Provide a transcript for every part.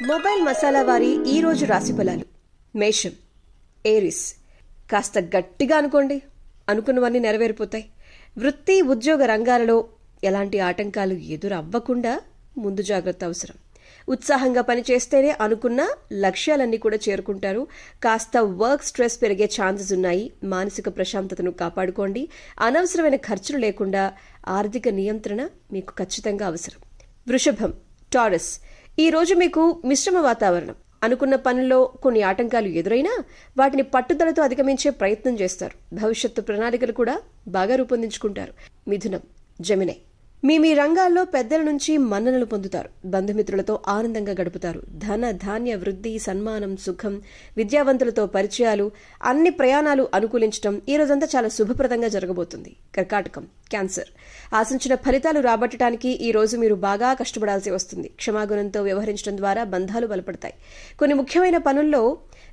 Mobile masala వారి ఈ రోజు రాశి ఫలాలు. మేషం, ఏరిస్. కాస్త గట్టిగా అనుకోండి, అనుకున్నవన్నీ నెరవేరిపోతాయి. వృత్తి ఉద్యోగ రంగాలలో ఎలాంటి ఆటంకాలు ఎదురవ్వకుండా ముందు జాగ్రత్త అవసరం. ఉత్సాహంగా పనిచేస్తేనే అనుకున్న లక్ష్యాలన్నీ కూడా చేరుకుంటారు. కాస్త వర్క్ స్ట్రెస్ పెరిగే ఛాన్సెస్ ఉన్నాయి. మానసిక ప్రశాంతతను కాపాడుకోండి. అనవసరమైన ఖర్చులు లేకుండా ఆర్థిక నియంత్రణ మీకు ఖచ్చితంగా అవసరం. వృషభం, టారస్. ఈ రోజు మీకు మిశ్రమ వాతావరణం. అనుకున్న పనుల్లో కొన్ని ఆటంకాలు ఎదురైనా వాటిని పట్టుదలతో అధిగమించే ప్రయత్నం చేస్తారు. భవిష్యత్తు ప్రణాళికలు కూడా బాగా రూపొందించుకుంటారు. మిథునం, జెమినై. మీ రంగాల్లో పెద్దల నుంచి మన్ననలు పొందుతారు. బంధుమిత్రులతో ఆనందంగా గడుపుతారు. ధన ధాన్య వృద్ధి, సన్మానం, సుఖం, విద్యావంతులతో పరిచయాలు, అన్ని ప్రయాణాలు అనుకూలించడం ఈ రోజంతా చాలా శుభప్రదంగా జరగబోతుంది. కర్కాటకం, క్యాన్సర్. ఆశించిన ఫలితాలు రాబట్టడానికి ఈ రోజు మీరు బాగా కష్టపడాల్సి వస్తుంది. క్షమాగుణంతో వ్యవహరించడం ద్వారా బంధాలు బలపడతాయి. కొన్ని ముఖ్యమైన పనుల్లో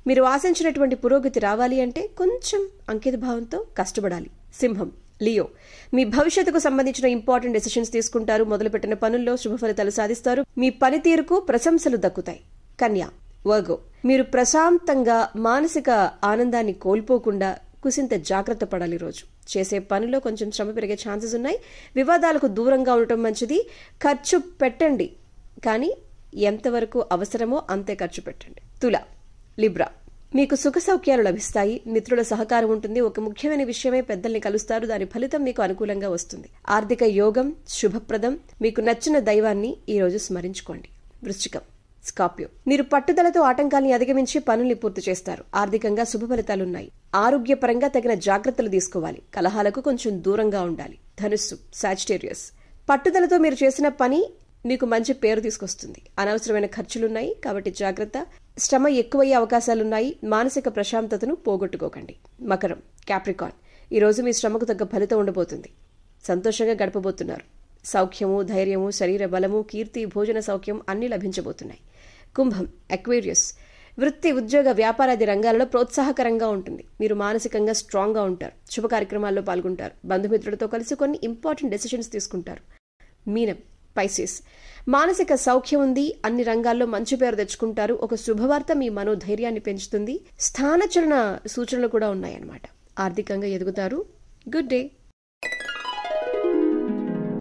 మీరు ఆశించినటువంటి పురోగతి రావాలి అంటే కొంచెం అంకితభావంతో కష్టపడాలి. సింహం, లియో. మీ భవిష్యత్తుకు సంబంధించిన ఇంపార్టెంట్ డెసిషన్స్ తీసుకుంటారు. మొదలుపెట్టిన పనుల్లో శుభ ఫలితాలు సాధిస్తారు. మీ పనితీరుకు ప్రశంసలు దక్కుతాయి. కన్యా, వర్గో. మీరు ప్రశాంతంగా మానసిక ఆనందాన్ని కోల్పోకుండా కుసింత జాగ్రత్త పడాలి. రోజు చేసే పనిలో కొంచెం శ్రమ పెరిగే ఛాన్సెస్ ఉన్నాయి. వివాదాలకు దూరంగా ఉండటం మంచిది. ఖర్చు పెట్టండి, కానీ ఎంతవరకు అవసరమో అంతే ఖర్చు పెట్టండి. తుల, లిబ్రా. మీకు సుఖ సౌఖ్యాలు లభిస్తాయి. మిత్రుల సహకారం ఉంటుంది. ఒక ముఖ్యమైన విషయమే పెద్దల్ని కలుస్తారు. దాని ఫలితం మీకు అనుకూలంగా వస్తుంది. ఆర్థిక యోగం శుభప్రదం. మీకు నచ్చిన దైవాన్ని ఈ రోజు స్మరించుకోండి. వృశ్చికం, స్కార్పియో. మీరు పట్టుదలతో ఆటంకాల్ని అధిగమించి పనుల్ని పూర్తి చేస్తారు. ఆర్థికంగా శుభ ఫలితాలున్నాయి. ఆరోగ్యపరంగా తగిన జాగ్రత్తలు తీసుకోవాలి. కలహాలకు కొంచెం దూరంగా ఉండాలి. ధనుస్సు, సాజిటేరియస్. పట్టుదలతో మీరు చేసిన పని మీకు మంచి పేరు తీసుకొస్తుంది. అనవసరమైన ఖర్చులున్నాయి కాబట్టి జాగ్రత్త. శ్రమ ఎక్కువయ్యే అవకాశాలున్నాయి. మానసిక ప్రశాంతతను పోగొట్టుకోకండి. మకరం, క్యాప్రికాన్. ఈ రోజు మీ శ్రమకు తగ్గ ఫలితం ఉండబోతుంది. సంతోషంగా గడపబోతున్నారు. సౌఖ్యము, ధైర్యము, శరీర బలము, కీర్తి, భోజన సౌఖ్యం అన్నీ లభించబోతున్నాయి. కుంభం, అక్వేరియస్. వృత్తి ఉద్యోగ వ్యాపారాది రంగాలలో ప్రోత్సాహకరంగా ఉంటుంది. మీరు మానసికంగా స్ట్రాంగ్ గా ఉంటారు. శుభ కార్యక్రమాల్లో పాల్గొంటారు. బంధుమిత్రులతో కలిసి కొన్ని ఇంపార్టెంట్ డెసిషన్స్ తీసుకుంటారు. మీనం, పైసిస్. మానసిక సౌఖ్యం ఉంది. అన్ని రంగాల్లో మంచి పేరు తెచ్చుకుంటారు. ఒక శుభవార్త మీ మనోధైర్యాన్ని పెంచుతుంది. స్థానచలన సూచనలు కూడా ఉన్నాయన్నమాట. ఆర్థికంగా ఎదుగుతారు. Good day.